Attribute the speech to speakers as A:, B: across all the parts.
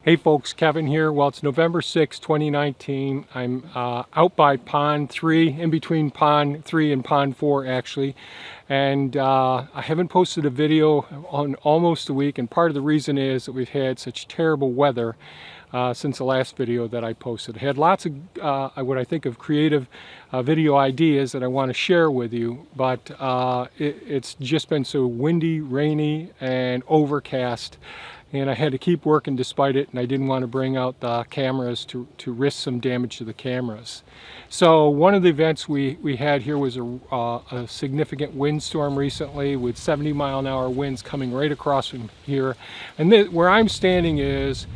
A: Hey folks, Kevin here. Well, it's November 6, 2019. I'm out by Pond 3, in between Pond 3 and Pond 4 actually. And I haven't posted a video on almost a week, and part of the reason is that we've had such terrible weather since the last video that I posted. I had lots of what I think of creative video ideas that I want to share with you, but it's just been so windy, rainy, and overcast. And I had to keep working despite it, and I didn't want to bring out the cameras to risk some damage to the cameras. So one of the events we had here was a significant windstorm recently with 70-mile-an-hour winds coming right across from here. And where I'm standing is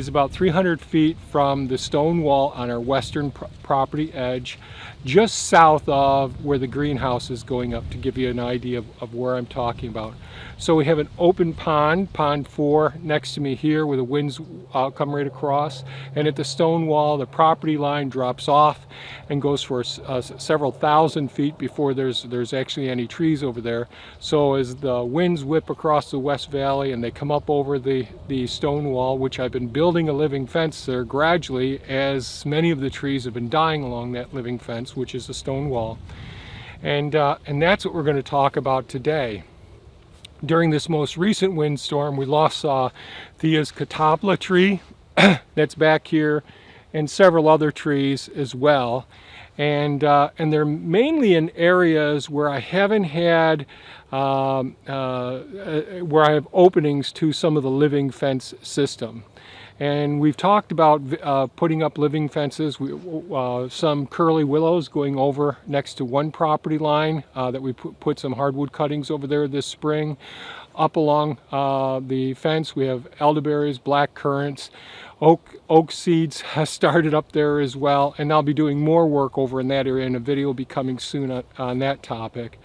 A: about 300 feet from the stone wall on our western property edge, just south of where the greenhouse is going up, to give you an idea of where I'm talking about. So we have an open pond, Pond 4, next to me here, where the winds come right across. And at the stone wall, the property line drops off and goes for several thousand feet before there's actually any trees over there. So as the winds whip across the West Valley and they come up over the stone wall, which I've been building a living fence there gradually, as many of the trees have been dying along that living fence, which is the stone wall. And that's what we're going to talk about today. During this most recent windstorm, we lost Thea's catapla tree that's back here, and several other trees as well. And they're mainly in areas where I haven't had, where I have openings to some of the living fence system. And we've talked about putting up living fences, some curly willows going over next to one property line that we put some hardwood cuttings over there this spring. Up along the fence we have elderberries, black currants, oak seeds has started up there as well, and I'll be doing more work over in that area, and a video will be coming soon on that topic.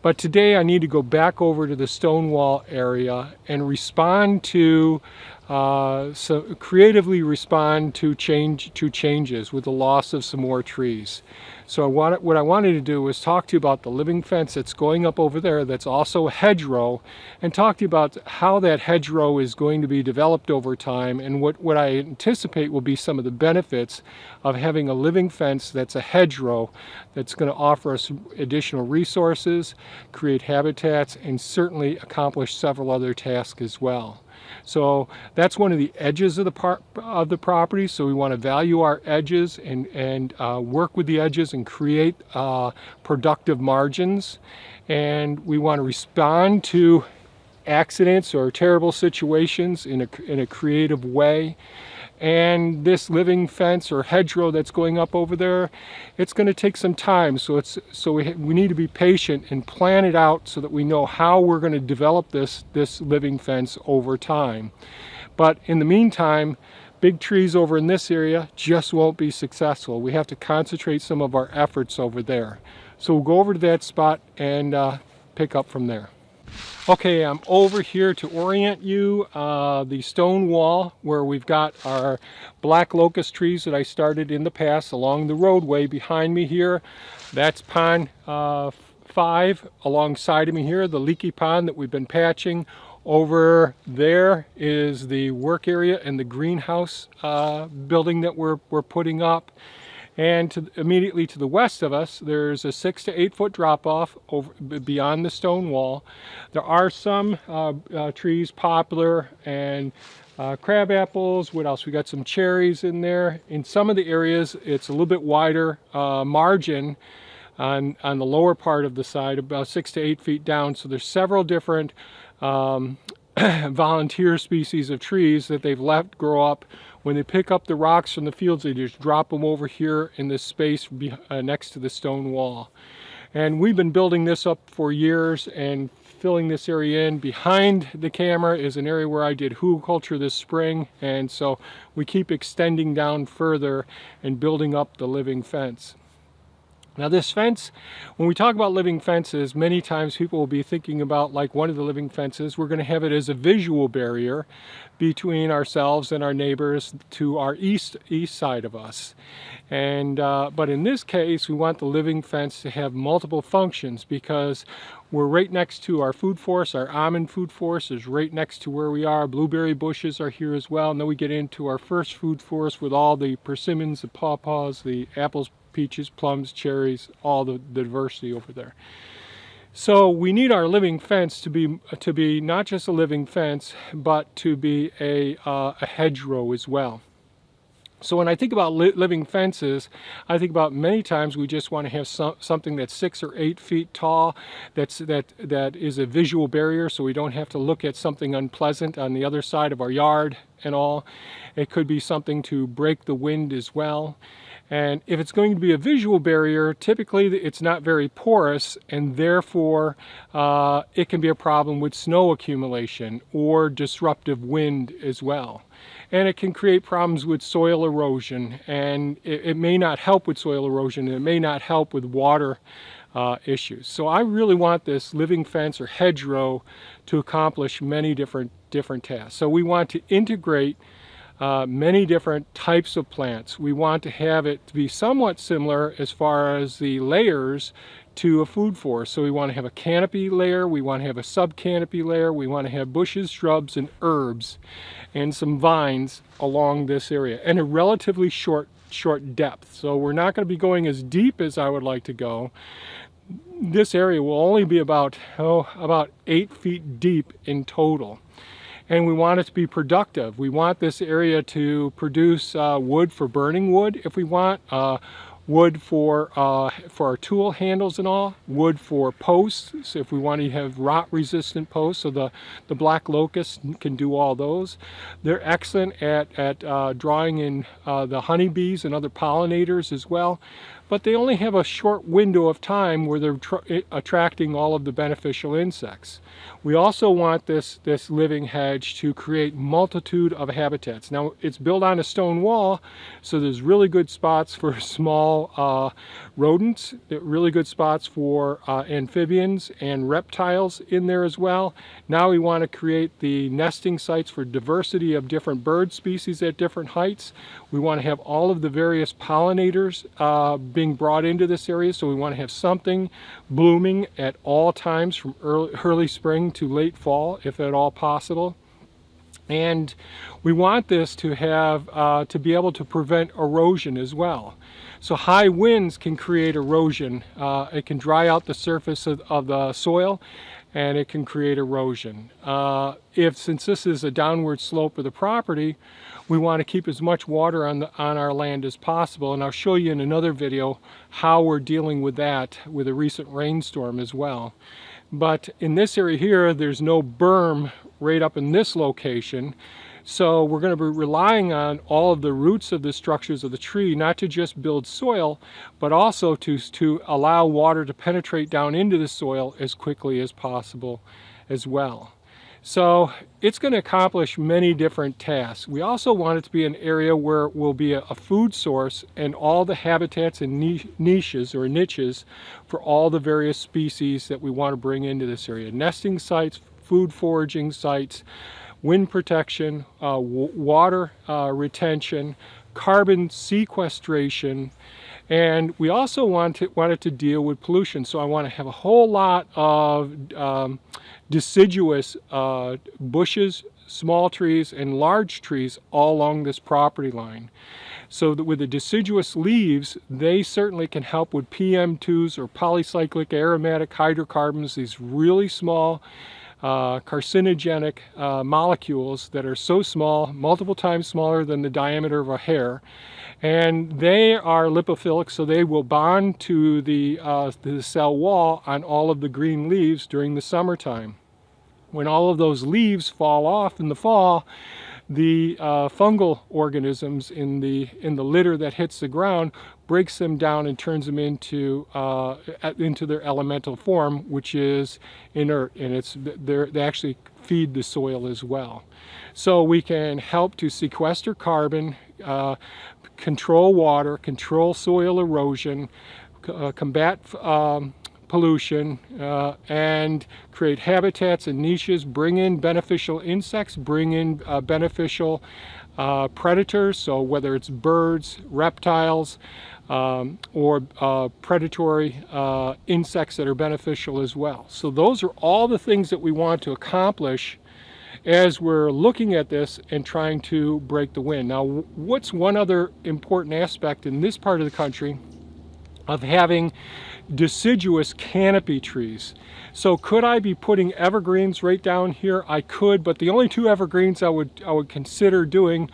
A: But today I need to go back over to the Stonewall area and respond to, creatively respond to changes with the loss of some more trees. So what I wanted to do was talk to you about the living fence that's going up over there that's also a hedgerow, and talk to you about how that hedgerow is going to be developed over time, and what I anticipate will be some of the benefits of having a living fence that's a hedgerow that's going to offer us additional resources, create habitats, and certainly accomplish several other tasks as well. So that's one of the edges of the property. So we want to value our edges and work with the edges and create productive margins. And we want to respond to accidents or terrible situations in a creative way. And this living fence or hedgerow that's going up over there, it's going to take some time. So we need to be patient and plan it out so that we know how we're going to develop this living fence over time. But in the meantime, big trees over in this area just won't be successful. We have to concentrate some of our efforts over there. So we'll go over to that spot and pick up from there. Okay, I'm over here to orient you, the stone wall where we've got our black locust trees that I started in the past along the roadway behind me here. That's Pond 5 alongside of me here, the leaky pond that we've been patching. Over there is the work area and the greenhouse building that we're putting up. And immediately to the west of us, there's a 6 to 8 foot drop off over beyond the stone wall. There are some trees, poplar and crab apples. What else? We got some cherries in there. In some of the areas, it's a little bit wider margin on the lower part of the side, about 6 to 8 feet down. So there's several different volunteer species of trees that they've left grow up. When they pick up the rocks from the fields, they just drop them over here in this space next to the stone wall. And we've been building this up for years and filling this area in. Behind the camera is an area where I did Hugelkultur this spring, and so we keep extending down further and building up the living fence. Now this fence, when we talk about living fences, many times people will be thinking about, like one of the living fences, we're going to have it as a visual barrier between ourselves and our neighbors to our east side of us. And but in this case, we want the living fence to have multiple functions, because we're right next to our food forest. Our almond food forest is right next to where we are. Blueberry bushes are here as well. And then we get into our first food forest with all the persimmons, the pawpaws, the apples, peaches, plums, cherries, all the diversity over there. So we need our living fence to be not just a living fence, but to be a hedgerow as well. So when I think about living fences, I think about many times we just want to have something that's 6 or 8 feet tall, that is a visual barrier, so we don't have to look at something unpleasant on the other side of our yard and all. It could be something to break the wind as well. And if it's going to be a visual barrier, typically it's not very porous, and therefore it can be a problem with snow accumulation or disruptive wind as well. And it can create problems with soil erosion, and it may not help with soil erosion, and it may not help with water issues. So I really want this living fence or hedgerow to accomplish many different tasks. So we want to integrate many different types of plants. We want to have it to be somewhat similar as far as the layers to a food forest. So we want to have a canopy layer, we want to have a sub-canopy layer, we want to have bushes, shrubs, and herbs, and some vines along this area, and a relatively short depth. So we're not going to be going as deep as I would like to go. This area will only be about 8 feet deep in total. And we want it to be productive. We want this area to produce wood for burning wood if we want, wood for our tool handles and all, wood for posts if we want to have rot resistant posts, so the black locust can do all those. They're excellent at drawing in the honeybees and other pollinators as well, but they only have a short window of time where they're attracting all of the beneficial insects. We also want this living hedge to create multitude of habitats. Now it's built on a stone wall, so there's really good spots for small rodents, really good spots for amphibians and reptiles in there as well. Now we want to create the nesting sites for diversity of different bird species at different heights. We want to have all of the various pollinators being brought into this area, so we want to have something blooming at all times from early spring to late fall, if at all possible. And we want this to have to be able to prevent erosion as well. So high winds can create erosion. It can dry out the surface of the soil, and it can create erosion. Since this is a downward slope of the property, we want to keep as much water on our land as possible, and I'll show you in another video how we're dealing with that with a recent rainstorm as well. But in this area here, there's no berm right up in this location, so we're going to be relying on all of the roots of the structures of the tree, not to just build soil, but also to allow water to penetrate down into the soil as quickly as possible as well. So it's going to accomplish many different tasks. We also want it to be an area where it will be a food source and all the habitats and niches for all the various species that we want to bring into this area. Nesting sites, food foraging sites, wind protection, water retention, carbon sequestration, and we also want it to deal with pollution. So I want to have a whole lot of deciduous bushes, small trees, and large trees all along this property line. So that with the deciduous leaves, they certainly can help with PM2s or polycyclic aromatic hydrocarbons, these really small carcinogenic molecules that are so small, multiple times smaller than the diameter of a hair. And they are lipophilic, so they will bond to the cell wall on all of the green leaves during the summertime. When all of those leaves fall off in the fall, the fungal organisms in the litter that hits the ground breaks them down and turns them into their elemental form, which is inert, and they actually feed the soil as well. So we can help to sequester carbon, control water, control soil erosion, combat pollution, and create habitats and niches, bring in beneficial insects, bring in beneficial predators, so whether it's birds, reptiles, or predatory insects that are beneficial as well. So those are all the things that we want to accomplish as we're looking at this and trying to break the wind. Now, what's one other important aspect in this part of the country of having deciduous canopy trees? So could I be putting evergreens right down here? I could, but the only two evergreens I would consider doing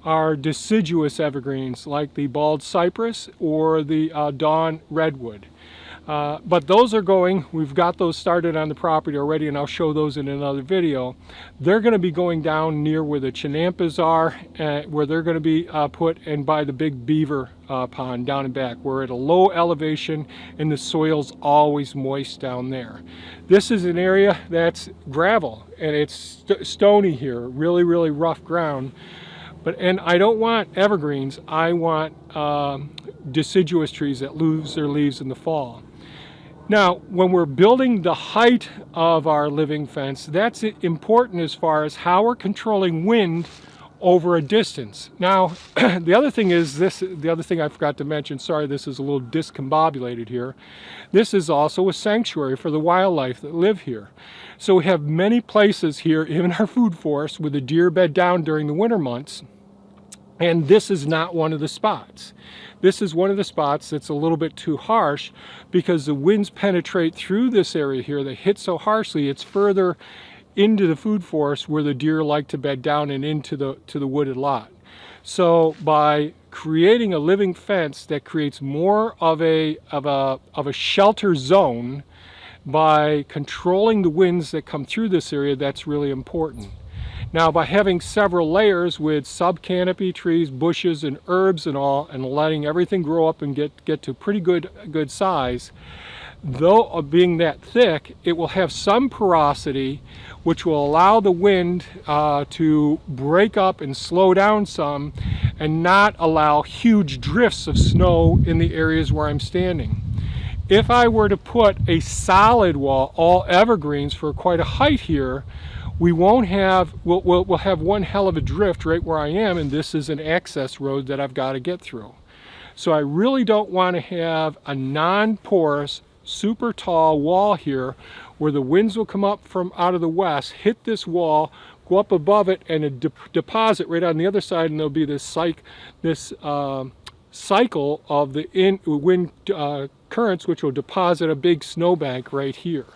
A: are deciduous evergreens like the bald cypress or the dawn redwood. But those are going, we've got those started on the property already, and I'll show those in another video. They're going to be going down near where the chinampas are, where they're going to be put, and by the big beaver pond down and back. We're at a low elevation and the soil's always moist down there. This is an area that's gravel and it's stony here, really, really rough ground. And I don't want evergreens, I want deciduous trees that lose their leaves in the fall. Now, when we're building the height of our living fence, that's important as far as how we're controlling wind over a distance. Now, the other thing is this, the other thing I forgot to mention, sorry, this is a little discombobulated here. This is also a sanctuary for the wildlife that live here. So we have many places here in our food forest where the deer bed down during the winter months, and this is not one of the spots. This is one of the spots that's a little bit too harsh because the winds penetrate through this area here. They hit so harshly, it's further into the food forest where the deer like to bed down and into the wooded lot. So by creating a living fence that creates more of a shelter zone, by controlling the winds that come through this area, that's really important. Now, by having several layers with sub-canopy trees, bushes, and herbs and all, and letting everything grow up and get to pretty good size, though being that thick, it will have some porosity, which will allow the wind to break up and slow down some, and not allow huge drifts of snow in the areas where I'm standing. If I were to put a solid wall, all evergreens, for quite a height here, we won't have, we'll have one hell of a drift right where I am, and this is an access road that I've got to get through. So I really don't want to have a non-porous, super tall wall here where the winds will come up from out of the west, hit this wall, go up above it, and a deposit right on the other side, and there'll be this cycle of the wind currents, which will deposit a big snowbank right here.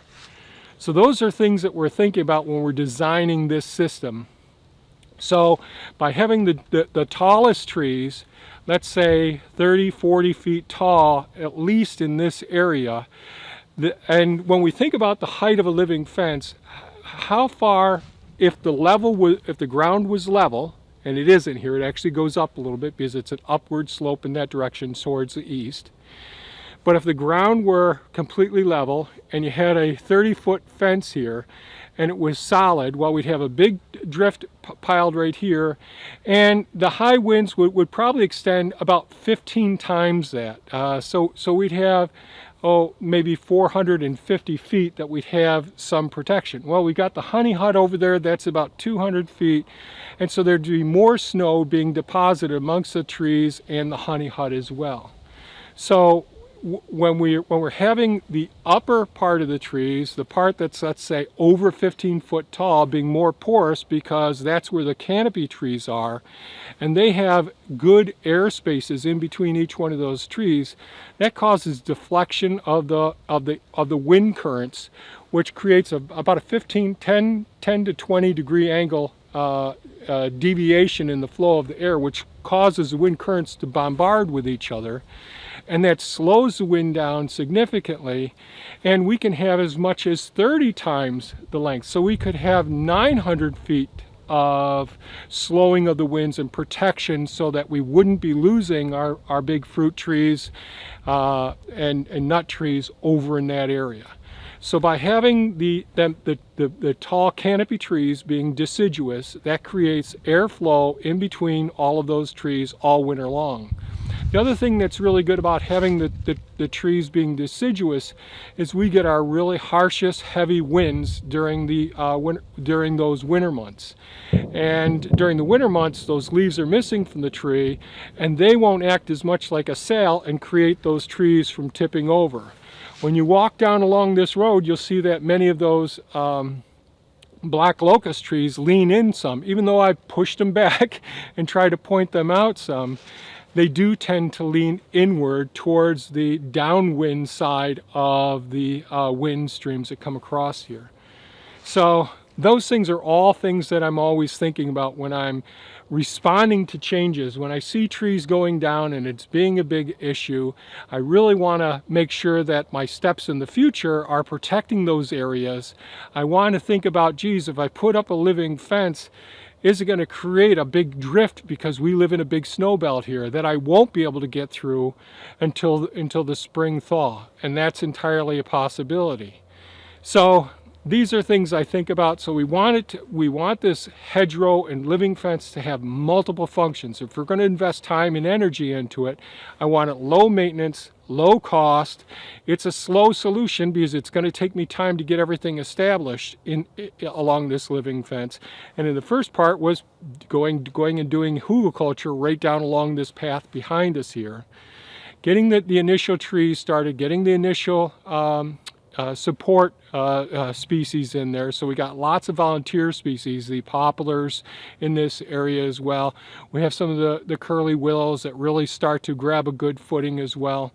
A: So those are things that we're thinking about when we're designing this system. So by having the tallest trees, let's say 30, 40 feet tall, at least in this area, and when we think about the height of a living fence, how far, if the ground was level, and it isn't here, it actually goes up a little bit because it's an upward slope in that direction towards the east. But if the ground were completely level and you had a 30-foot fence here and it was solid, well, we'd have a big drift piled right here, and the high winds would probably extend about 15 times that. So we'd have, maybe 450 feet that we'd have some protection. Well, we got the honey hut over there, that's about 200 feet, and so there'd be more snow being deposited amongst the trees and the honey hut as well. So when we're having the upper part of the trees, the part that's, let's say, over 15 foot tall, being more porous because that's where the canopy trees are, and they have good air spaces in between each one of those trees, that causes deflection of the wind currents, which creates about a 10 to 20 degree angle deviation in the flow of the air, which causes the wind currents to bombard with each other, and that slows the wind down significantly, and we can have as much as 30 times the length. So we could have 900 feet of slowing of the winds and protection so that we wouldn't be losing our big fruit trees and nut trees over in that area. So by having the tall canopy trees being deciduous, that creates airflow in between all of those trees all winter long. The other thing that's really good about having the trees being deciduous is we get our really harshest heavy winds during during those winter months. And during the winter months, those leaves are missing from the tree, and they won't act as much like a sail and create those trees from tipping over. When you walk down along this road, you'll see that many of those black locust trees lean in some. Even though I pushed them back and try to point them out some, they do tend to lean inward towards the downwind side of the wind streams that come across here. So those things are all things that I'm always thinking about when I'm responding to changes. When I see trees going down and it's being a big issue, I really want to make sure that my steps in the future are protecting those areas. I want to think about, geez, if I put up a living fence, is it going to create a big drift because we live in a big snow belt here that I won't be able to get through until the spring thaw? And that's entirely a possibility. So these are things I think about. So we want this hedgerow and living fence to have multiple functions. If we're going to invest time and energy into it, I want it low maintenance, low cost. It's a slow solution because it's going to take me time to get everything established along this living fence. And in the first part was going and doing Hugelkultur right down along this path behind us here. Getting the initial trees started, getting the initial support species in there. So we got lots of volunteer species, the poplars in this area as well. We have some of the curly willows that really start to grab a good footing as well.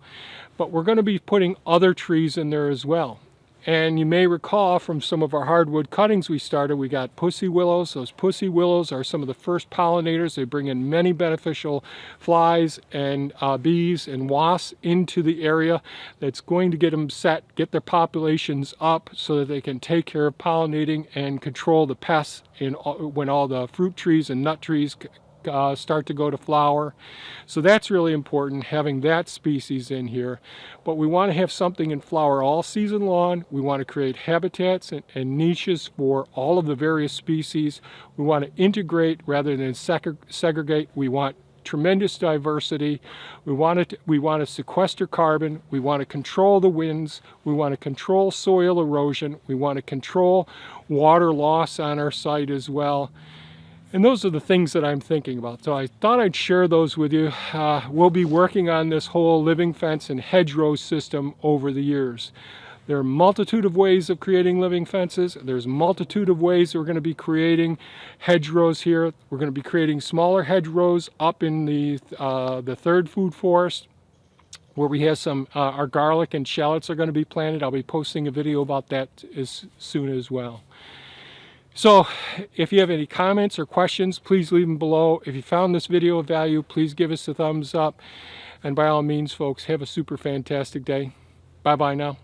A: But we're going to be putting other trees in there as well. And you may recall from some of our hardwood cuttings we started, we got pussy willows. Those pussy willows are some of the first pollinators. They bring in many beneficial flies and bees and wasps into the area. That's going to get them set, get their populations up so that they can take care of pollinating and control the pests when all the fruit trees and nut trees start to go to flower. So that's really important, having that species in here. But we want to have something in flower all season long. We want to create habitats and niches for all of the various species. We want to integrate rather than segregate. We want tremendous diversity. We want to sequester carbon. We want to control the winds. We want to control soil erosion. We want to control water loss on our site as well. And those are the things that I'm thinking about. So I thought I'd share those with you. We'll be working on this whole living fence and hedgerow system over the years. There are a multitude of ways of creating living fences. There's a multitude of ways we're going to be creating hedgerows here. We're going to be creating smaller hedgerows up in the third food forest, where we have some, our garlic and shallots are going to be planted. I'll be posting a video about that as soon as well. So if you have any comments or questions, please leave them below. If you found this video of value, please give us a thumbs up. And by all means, folks, have a super fantastic day. Bye-bye now.